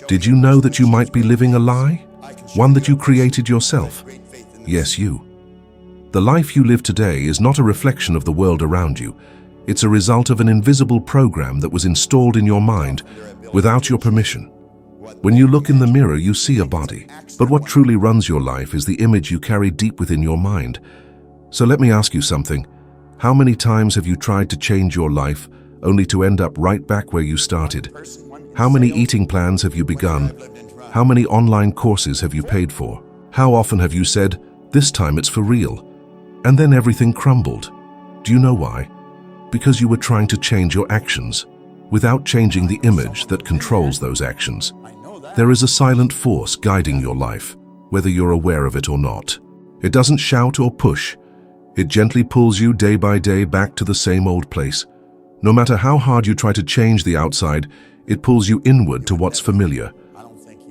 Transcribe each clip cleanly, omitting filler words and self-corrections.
Did you know that you might be living a lie? One that you created yourself? Yes, you. The life you live today is not a reflection of the world around you. It's a result of an invisible program that was installed in your mind without your permission. When you look in the mirror, you see a body. But what truly runs your life is the image you carry deep within your mind. So let me ask you something. How many times have you tried to change your life only to end up right back where you started? How many eating plans have you begun? How many online courses have you paid for? How often have you said, "This time it's for real," and then everything crumbled? Do you know why? Because you were trying to change your actions without changing the image that controls those actions. There is a silent force guiding your life, whether you're aware of it or not. It doesn't shout or push. It gently pulls you day by day back to the same old place. No matter how hard you try to change the outside, it pulls you inward to what's familiar.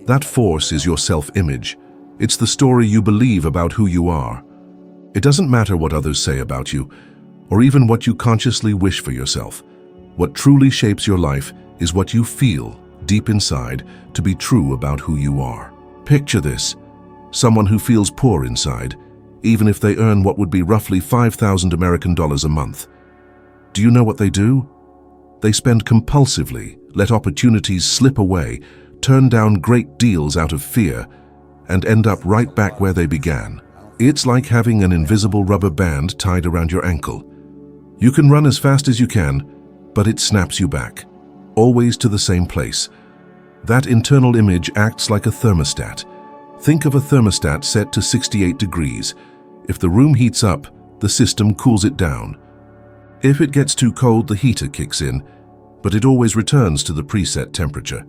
That force is your self-image. It's the story you believe about who you are. It doesn't matter what others say about you, or even what you consciously wish for yourself. What truly shapes your life is what you feel deep inside to be true about who you are. Picture this: someone who feels poor inside, even if they earn what would be roughly $5,000 a month. Do you know what they do? They spend compulsively, let opportunities slip away, turn down great deals out of fear, and end up right back where they began. It's like having an invisible rubber band tied around your ankle. You can run as fast as you can, but it snaps you back, always to the same place. That internal image acts like a thermostat. Think of a thermostat set to 68 degrees. If the room heats up, the system cools it down. If it gets too cold, the heater kicks in, but it always returns to the preset temperature.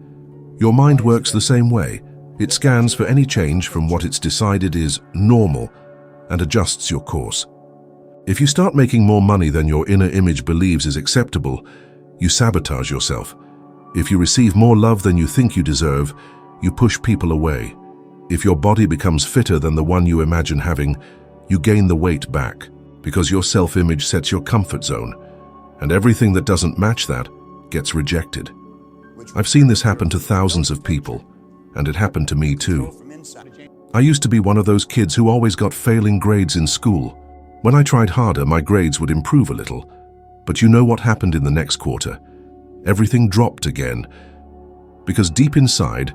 Your mind works the same way. It scans for any change from what it's decided is normal and adjusts your course. If you start making more money than your inner image believes is acceptable, you sabotage yourself. If you receive more love than you think you deserve, you push people away. If your body becomes fitter than the one you imagine having, you gain the weight back, because your self-image sets your comfort zone, and everything that doesn't match that gets rejected. I've seen this happen to thousands of people, and it happened to me too. I used to be one of those kids who always got failing grades in school. When I tried harder, my grades would improve a little. But you know what happened in the next quarter? Everything dropped again. Because deep inside,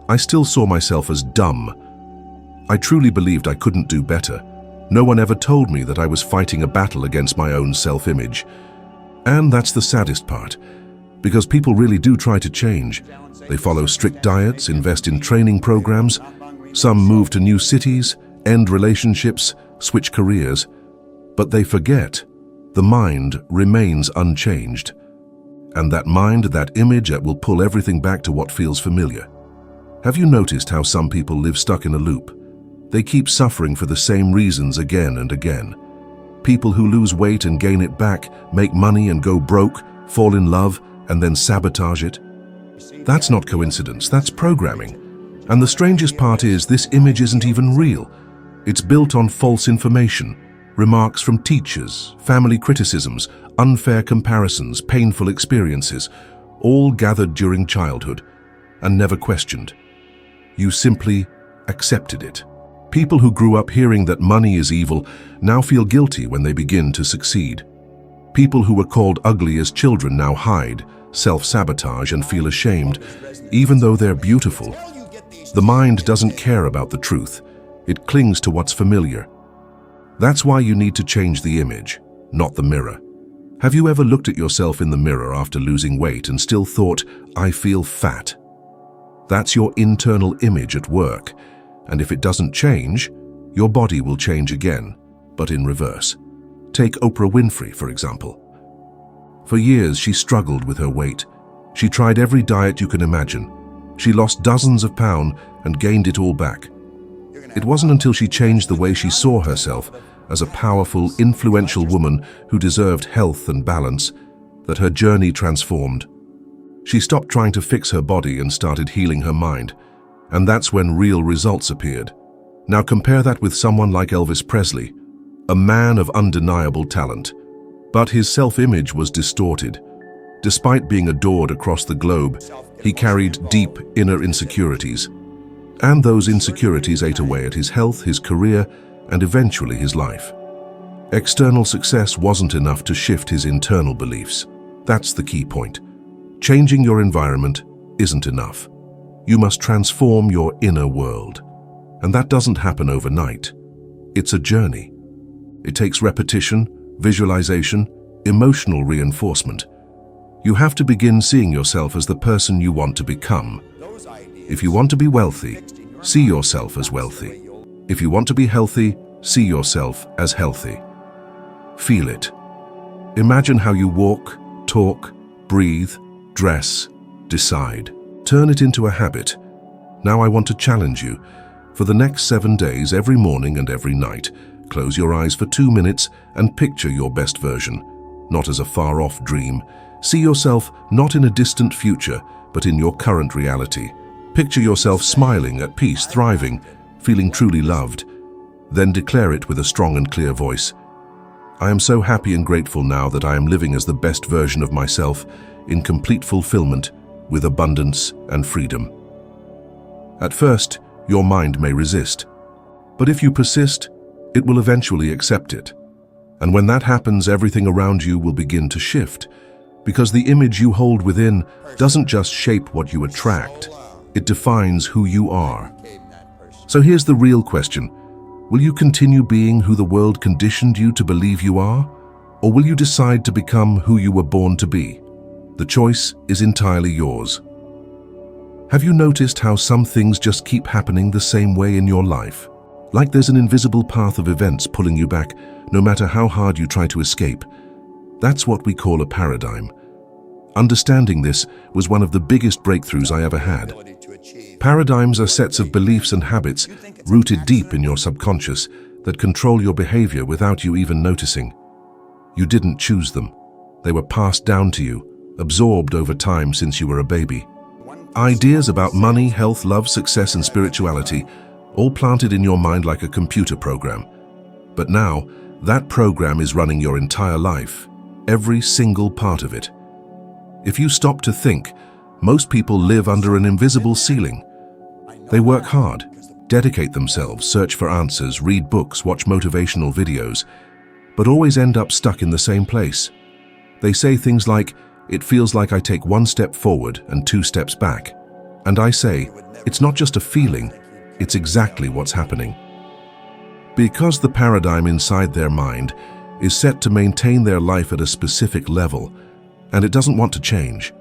I still saw myself as dumb. I truly believed I couldn't do better. No one ever told me that I was fighting a battle against my own self-image. And that's the saddest part, because people really do try to change. They follow strict diets, invest in training programs. Some move to new cities, end relationships, switch careers. But they forget, the mind remains unchanged. And that mind, that image, that will pull everything back to what feels familiar. Have you noticed how some people live stuck in a loop? They keep suffering for the same reasons again and again. People who lose weight and gain it back, make money and go broke, fall in love, and then sabotage it. That's not coincidence, that's programming. And the strangest part is, this image isn't even real. It's built on false information, remarks from teachers, family criticisms, unfair comparisons, painful experiences, all gathered during childhood and never questioned. You simply accepted it. People who grew up hearing that money is evil now feel guilty when they begin to succeed. People who were called ugly as children now hide, self-sabotage, and feel ashamed, even though they're beautiful. The mind doesn't care about the truth. It clings to what's familiar. That's why you need to change the image, not the mirror. Have you ever looked at yourself in the mirror after losing weight and still thought, "I feel fat"? That's your internal image at work. And if it doesn't change, your body will change again, but in reverse. Take Oprah Winfrey, for example. For years, she struggled with her weight. She tried every diet you can imagine. She lost dozens of pounds and gained it all back. It wasn't until she changed the way she saw herself as a powerful, influential woman who deserved health and balance that her journey transformed. She stopped trying to fix her body and started healing her mind. And that's when real results appeared. Now compare that with someone like Elvis Presley, a man of undeniable talent. But his self-image was distorted. Despite being adored across the globe, He carried deep inner insecurities, and those insecurities ate away at his health, his career, and eventually his life. External success wasn't enough to shift his internal beliefs. That's the key point. Changing your environment isn't enough. You must transform your inner world. And that doesn't happen overnight. It's a journey. It takes repetition, visualization, emotional reinforcement. You have to begin seeing yourself as the person you want to become. If you want to be wealthy, see yourself as wealthy. If you want to be healthy, see yourself as healthy. Feel it. Imagine how you walk, talk, breathe, dress, decide. Turn it into a habit. Now I want to challenge you. For the next 7 days, every morning and every night, close your eyes for 2 minutes and picture your best version. Not as a far-off dream. See yourself not in a distant future, but in your current reality. Picture yourself smiling, at peace, thriving, feeling truly loved. Then declare it with a strong and clear voice. I am so happy and grateful now that I am living as the best version of myself, in complete fulfillment, with abundance and freedom. At first, your mind may resist, but if you persist, it will eventually accept it. And when that happens, everything around you will begin to shift, because the image you hold within doesn't just shape what you attract, it defines who you are. So here's the real question. Will you continue being who the world conditioned you to believe you are? Or will you decide to become who you were born to be? The choice is entirely yours. Have you noticed how some things just keep happening the same way in your life? Like there's an invisible path of events pulling you back, no matter how hard you try to escape. That's what we call a paradigm. Understanding this was one of the biggest breakthroughs I ever had. Paradigms are sets of beliefs and habits rooted deep in your subconscious that control your behavior without you even noticing. You didn't choose them. They were passed down to you, absorbed over time since you were a baby. Ideas about money, health, love, success, and spirituality, all planted in your mind like a computer program. But now, that program is running your entire life, every single part of it. If you stop to think, most people live under an invisible ceiling. They work hard, dedicate themselves, search for answers, read books, watch motivational videos, but always end up stuck in the same place. They say things like, "It feels like I take 1 step forward and 2 steps back." And I say, it's not just a feeling, it's exactly what's happening. Because the paradigm inside their mind is set to maintain their life at a specific level, and it doesn't want to change.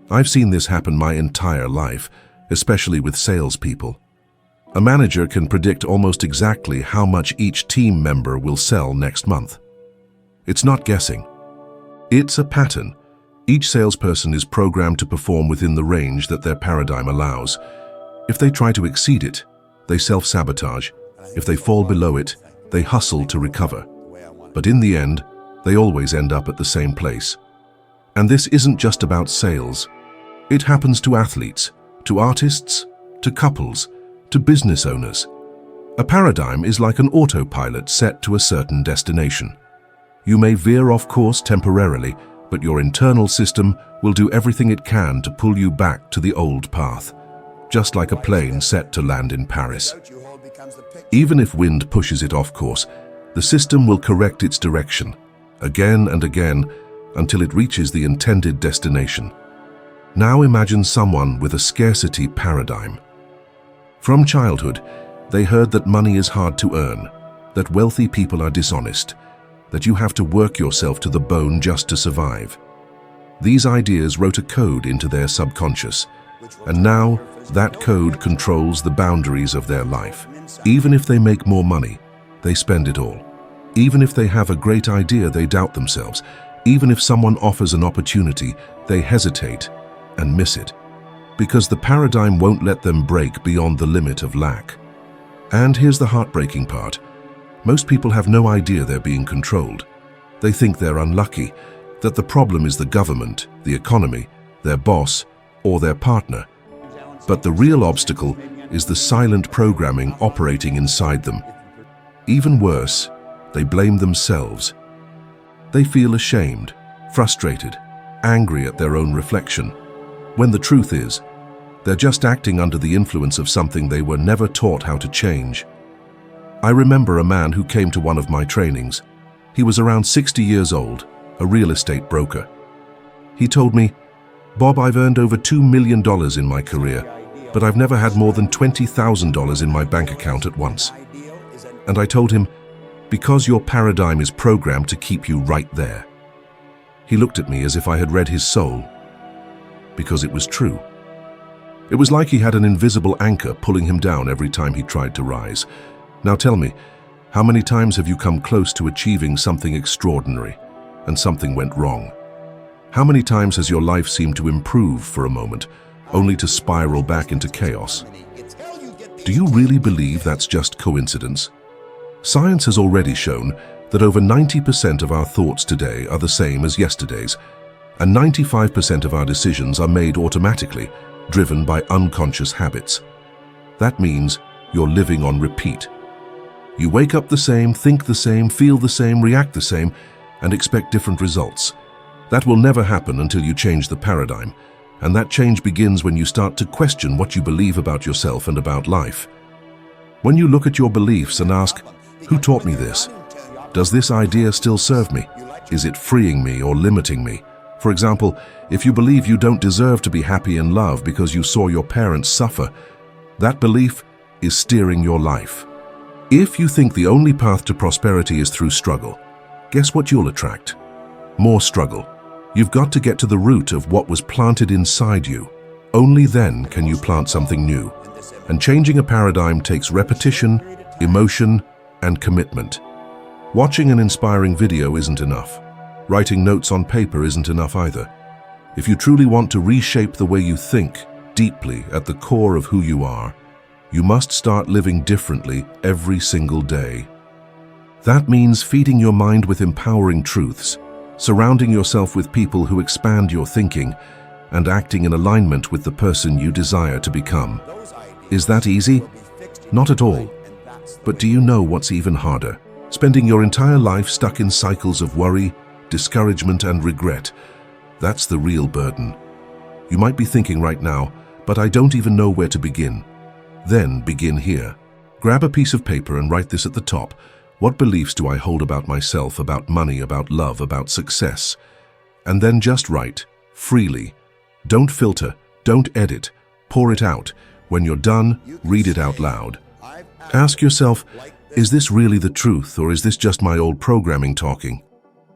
I've seen this happen my entire life, especially with salespeople. A manager can predict almost exactly how much each team member will sell next month. It's not guessing. It's a pattern. Each salesperson is programmed to perform within the range that their paradigm allows. If they try to exceed it, they self-sabotage. If they fall below it, they hustle to recover. But in the end, they always end up at the same place. And this isn't just about sales. It happens to athletes, to artists, to couples, to business owners. A paradigm is like an autopilot set to a certain destination. You may veer off course temporarily, but your internal system will do everything it can to pull you back to the old path, just like a plane set to land in Paris. Even if wind pushes it off course, the system will correct its direction, again and again, until it reaches the intended destination. Now imagine someone with a scarcity paradigm. From childhood, they heard that money is hard to earn, that wealthy people are dishonest, that you have to work yourself to the bone just to survive. These ideas wrote a code into their subconscious, and now that code controls the boundaries of their life. Even if they make more money, they spend it all. Even if they have a great idea, they doubt themselves. Even if someone offers an opportunity, they hesitate and miss it, because the paradigm won't let them break beyond the limit of lack. And here's the heartbreaking part. Most people have no idea they're being controlled. They think they're unlucky, that the problem is the government, the economy, their boss, or their partner. But the real obstacle is the silent programming operating inside them. Even worse, they blame themselves. They feel ashamed, frustrated, angry at their own reflection. when the truth is, they're just acting under the influence of something they were never taught how to change. I remember a man who came to one of my trainings. He was around 60 years old, a real estate broker. He told me, "Bob, I've earned over $2 million in my career, but I've never had more than $20,000 in my bank account at once." And I told him, "Because your paradigm is programmed to keep you right there." He looked at me as if I had read his soul, because it was true. It was like he had an invisible anchor pulling him down every time he tried to rise. Now tell me, how many times have you come close to achieving something extraordinary and something went wrong? How many times has your life seemed to improve for a moment, only to spiral back into chaos? Do you really believe that's just coincidence? Science has already shown that over 90% of our thoughts today are the same as yesterday's, and 95% of our decisions are made automatically, driven by unconscious habits. That means you're living on repeat. You wake up the same, think the same, feel the same, react the same, and expect different results. That will never happen until you change the paradigm, and that change begins when you start to question what you believe about yourself and about life. When you look at your beliefs and ask, "Who taught me this? Does this idea still serve me? Is it freeing me or limiting me?" For example, if you believe you don't deserve to be happy in love because you saw your parents suffer, that belief is steering your life. If you think the only path to prosperity is through struggle, guess what you'll attract? More struggle. You've got to get to the root of what was planted inside you. Only then can you plant something new. And changing a paradigm takes repetition, emotion, and commitment. Watching an inspiring video isn't enough. Writing notes on paper isn't enough either. If you truly want to reshape the way you think, deeply at the core of who you are, you must start living differently every single day. That means feeding your mind with empowering truths, surrounding yourself with people who expand your thinking, and acting in alignment with the person you desire to become. Is that easy? Not at all. But do you know what's even harder? Spending your entire life stuck in cycles of worry, discouragement, and regret. That's the real burden. You might be thinking right now, "But I don't even know where to begin." Then begin here. Grab a piece of paper and write this at the top. What beliefs do I hold about myself, about money, about love, about success? And then just write, freely. Don't filter, don't edit, pour it out. When you're done, read it out loud. Ask yourself, is this really the truth, or is this just my old programming talking?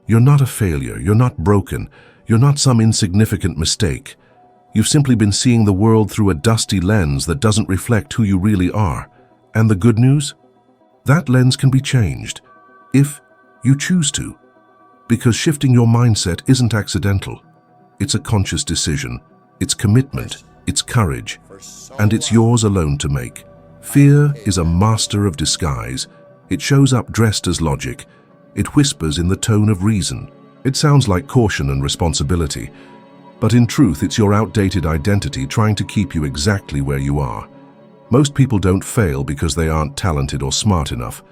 You're not a failure, you're not broken, you're not some insignificant mistake. You've simply been seeing the world through a dusty lens that doesn't reflect who you really are. And the good news? That lens can be changed, if you choose to. Because shifting your mindset isn't accidental. It's a conscious decision, it's commitment, it's courage, and it's yours alone to make. Fear is a master of disguise. It shows up dressed as logic. It whispers in the tone of reason. It sounds like caution and responsibility, but in truth it's your outdated identity trying to keep you exactly where you are. Most people don't fail because they aren't talented or smart enough.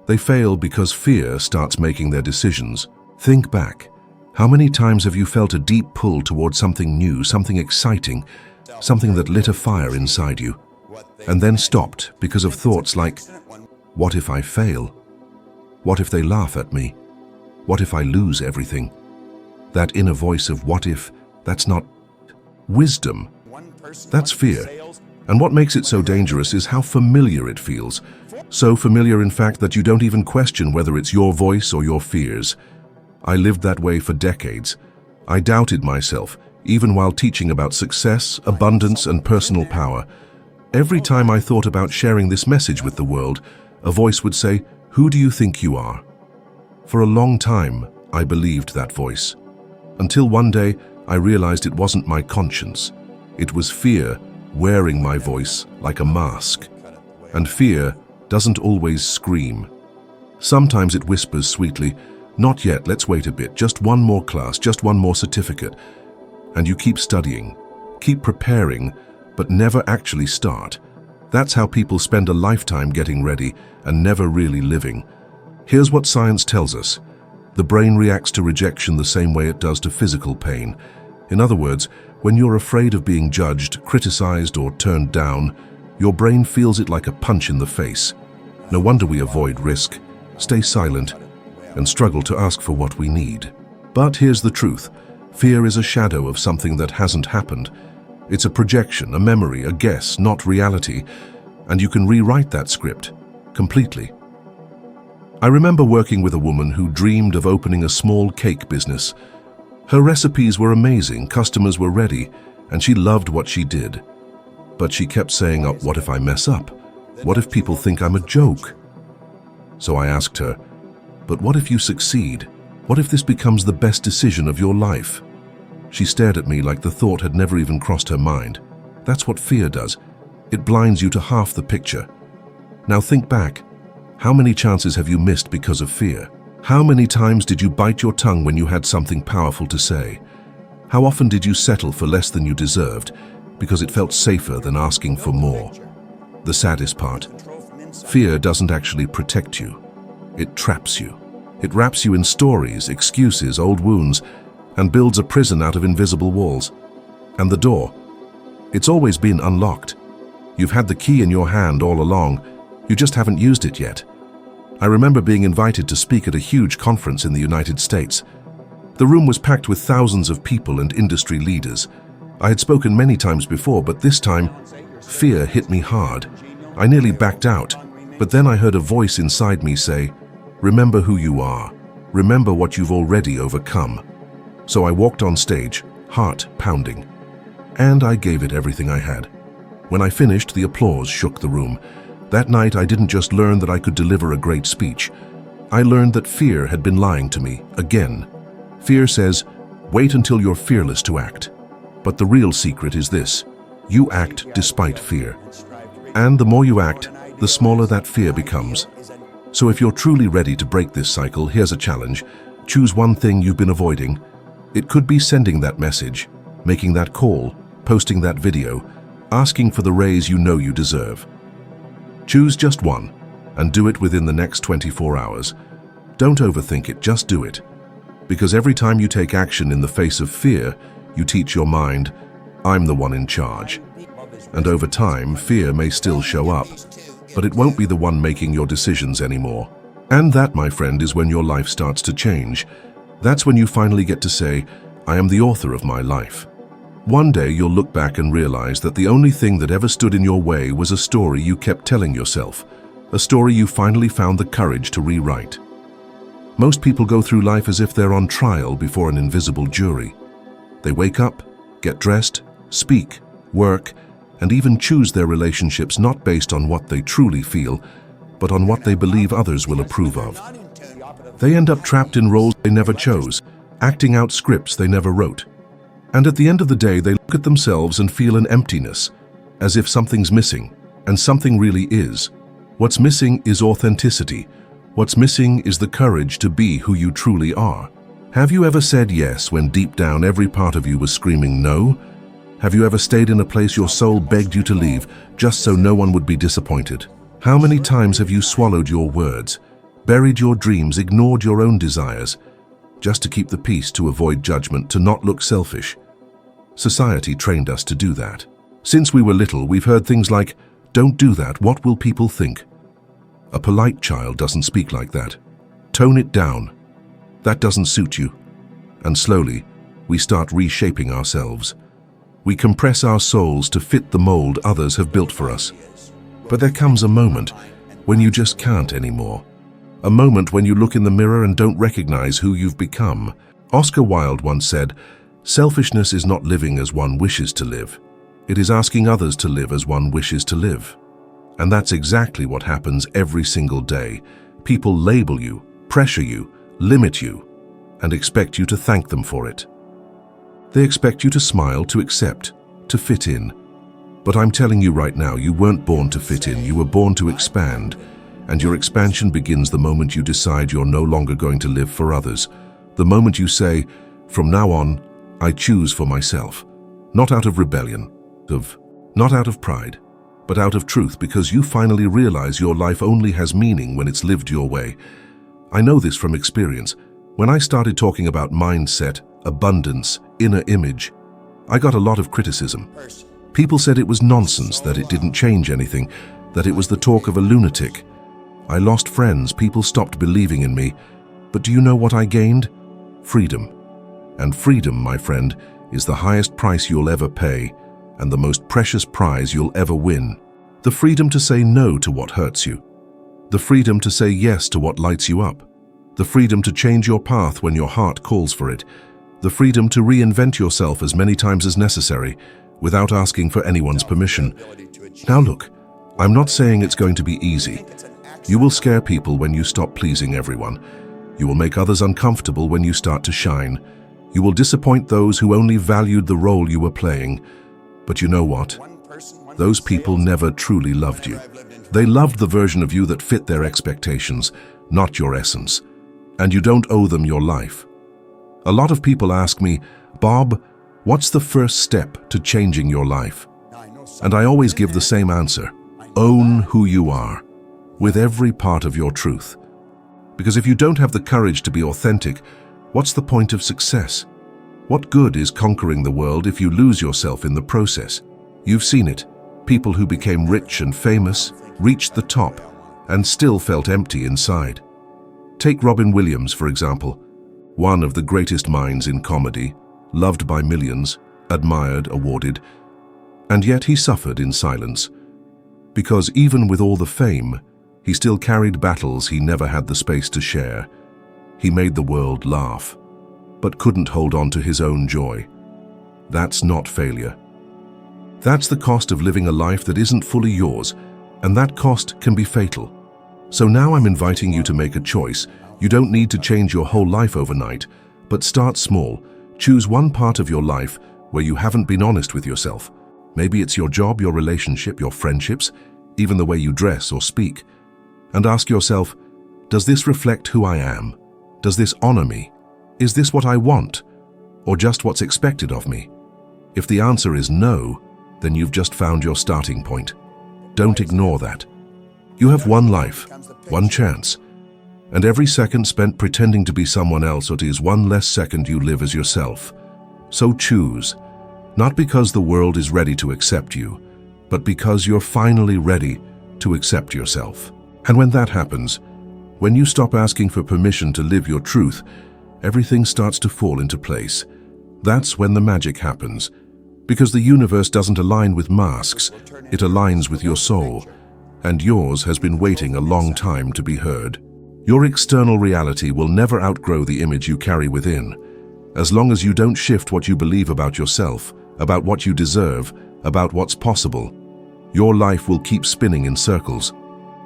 They fail because fear starts making their decisions. Think back. How many times have you felt a deep pull towards something new, something exciting, something that lit a fire inside you, and then stopped because of thoughts like, what if I fail? What if they laugh at me? What if I lose everything? That inner voice of what if, that's not wisdom. That's fear. And what makes it so dangerous is how familiar it feels. So familiar, in fact, that you don't even question whether it's your voice or your fears. I lived that way for decades. I doubted myself, even while teaching about success, abundance, and personal power. Every time I thought about sharing this message with the world, a voice would say, "Who do you think you are?" For a long time, I believed that voice. Until one day, I realized it wasn't my conscience. It was fear wearing my voice like a mask. And fear doesn't always scream. Sometimes it whispers sweetly, "Not yet, let's wait a bit, just one more class, just one more certificate." And you keep studying, keep preparing, but never actually start. That's how people spend a lifetime getting ready and never really living. Here's what science tells us. The brain reacts to rejection the same way it does to physical pain. In other words, When you're afraid of being judged, criticized, or turned down, your brain feels it like a punch in the face. No wonder we avoid risk, stay silent, and struggle to ask for what we need. But here's the truth. Fear is a shadow of something that hasn't happened. It's a projection, a memory, a guess, not reality, and you can rewrite that script completely. I remember working with a woman who dreamed of opening a small cake business. Her recipes were amazing, customers were ready, and she loved what she did. But she kept saying, "Oh, what if I mess up? What if people think I'm a joke?" So I asked her, "But what if you succeed? What if this becomes the best decision of your life?" She stared at me like the thought had never even crossed her mind. That's what fear does. It blinds you to half the picture. Now think back. How many chances have you missed because of fear? How many times did you bite your tongue when you had something powerful to say? How often did you settle for less than you deserved because it felt safer than asking for more? The saddest part, fear doesn't actually protect you. It traps you. It wraps you in stories, excuses, old wounds, and builds a prison out of invisible walls. And the door, it's always been unlocked. You've had the key in your hand all along, you just haven't used it yet. I remember being invited to speak at a huge conference in the United States. The room was packed with thousands of people and industry leaders. I had spoken many times before, but this time, fear hit me hard. I nearly backed out, but then I heard a voice inside me say, "Remember who you are. Remember what you've already overcome." So I walked on stage, heart pounding, and I gave it everything I had. When I finished, the applause shook the room. That night, I didn't just learn that I could deliver a great speech. I learned that fear had been lying to me, again. Fear says, wait until you're fearless to act. But the real secret is this: you act despite fear. And the more you act, the smaller that fear becomes. So if you're truly ready to break this cycle, here's a challenge. Choose one thing you've been avoiding. It could be sending that message, making that call, posting that video, asking for the raise you know you deserve. Choose just one, and do it within the next 24 hours. Don't overthink it, just do it. Because every time you take action in the face of fear, you teach your mind, I'm the one in charge. And over time, fear may still show up, but it won't be the one making your decisions anymore. And that, my friend, is when your life starts to change. That's when you finally get to say, I am the author of my life. One day you'll look back and realize that the only thing that ever stood in your way was a story you kept telling yourself, a story you finally found the courage to rewrite. Most people go through life as if they're on trial before an invisible jury. They wake up, get dressed, speak, work, and even choose their relationships not based on what they truly feel, but on what they believe others will approve of. They end up trapped in roles they never chose, acting out scripts they never wrote. And at the end of the day, they look at themselves and feel an emptiness, as if something's missing, and something really is. What's missing is authenticity. What's missing is the courage to be who you truly are. Have you ever said yes when deep down every part of you was screaming no? Have you ever stayed in a place your soul begged you to leave, just so no one would be disappointed? How many times have you swallowed your words, buried your dreams, ignored your own desires, just to keep the peace, to avoid judgment, to not look selfish? Society trained us to do that. Since we were little, we've heard things like, don't do that, what will people think? A polite child doesn't speak like that. Tone it down. That doesn't suit you. And slowly, we start reshaping ourselves. We compress our souls to fit the mold others have built for us. But there comes a moment when you just can't anymore. A moment when you look in the mirror and don't recognize who you've become. Oscar Wilde once said, selfishness is not living as one wishes to live. It is asking others to live as one wishes to live. And that's exactly what happens every single day. People label you, pressure you, limit you, and expect you to thank them for it. They expect you to smile, to accept, to fit in. But I'm telling you right now, you weren't born to fit in, you were born to expand. And your expansion begins the moment you decide you're no longer going to live for others. The moment you say, from now on, I choose for myself. Not out of rebellion, not out of pride, but out of truth, because you finally realize your life only has meaning when it's lived your way. I know this from experience. When I started talking about mindset, abundance, inner image, I got a lot of criticism. People said it was nonsense, that it didn't change anything, that it was the talk of a lunatic. I lost friends, people stopped believing in me. But do you know what I gained? Freedom. And freedom, my friend, is the highest price you'll ever pay, and the most precious prize you'll ever win. The freedom to say no to what hurts you. The freedom to say yes to what lights you up. The freedom to change your path when your heart calls for it. The freedom to reinvent yourself as many times as necessary, without asking for anyone's permission. Now look, I'm not saying it's going to be easy. You will scare people when you stop pleasing everyone. You will make others uncomfortable when you start to shine. You will disappoint those who only valued the role you were playing. But you know what? Those people never truly loved you. They loved the version of you that fit their expectations, not your essence. And you don't owe them your life. A lot of people ask me, Bob, what's the first step to changing your life? And I always give the same answer. Own who you are, with every part of your truth. Because if you don't have the courage to be authentic, what's the point of success? What good is conquering the world if you lose yourself in the process? You've seen it. People who became rich and famous reached the top and still felt empty inside. Take Robin Williams, for example, one of the greatest minds in comedy, loved by millions, admired, awarded, and yet he suffered in silence. Because even with all the fame, he still carried battles he never had the space to share. He made the world laugh, but couldn't hold on to his own joy. That's not failure. That's the cost of living a life that isn't fully yours, and that cost can be fatal. So now I'm inviting you to make a choice. You don't need to change your whole life overnight, but start small. Choose one part of your life where you haven't been honest with yourself. Maybe it's your job, your relationship, your friendships, even the way you dress or speak. And ask yourself, does this reflect who I am? Does this honor me? Is this what I want? Or just what's expected of me? If the answer is no, then you've just found your starting point. Don't ignore that. You have one life, one chance, and every second spent pretending to be someone else is one less second you live as yourself. So choose, not because the world is ready to accept you, but because you're finally ready to accept yourself. And when that happens, when you stop asking for permission to live your truth, everything starts to fall into place. That's when the magic happens. Because the universe doesn't align with masks, it aligns with your soul. And yours has been waiting a long time to be heard. Your external reality will never outgrow the image you carry within. As long as you don't shift what you believe about yourself, about what you deserve, about what's possible, your life will keep spinning in circles.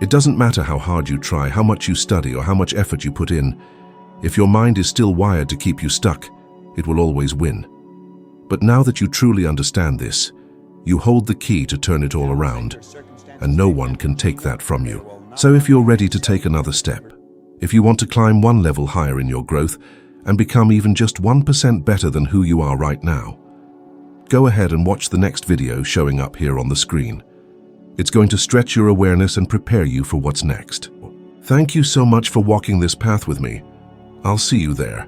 It doesn't matter how hard you try, how much you study, or how much effort you put in. If your mind is still wired to keep you stuck, it will always win. But now that you truly understand this, you hold the key to turn it all around, and no one can take that from you. So if you're ready to take another step, if you want to climb one level higher in your growth and become even just 1% better than who you are right now, go ahead and watch the next video showing up here on the screen. It's going to stretch your awareness and prepare you for what's next. Thank you so much for walking this path with me. I'll see you there.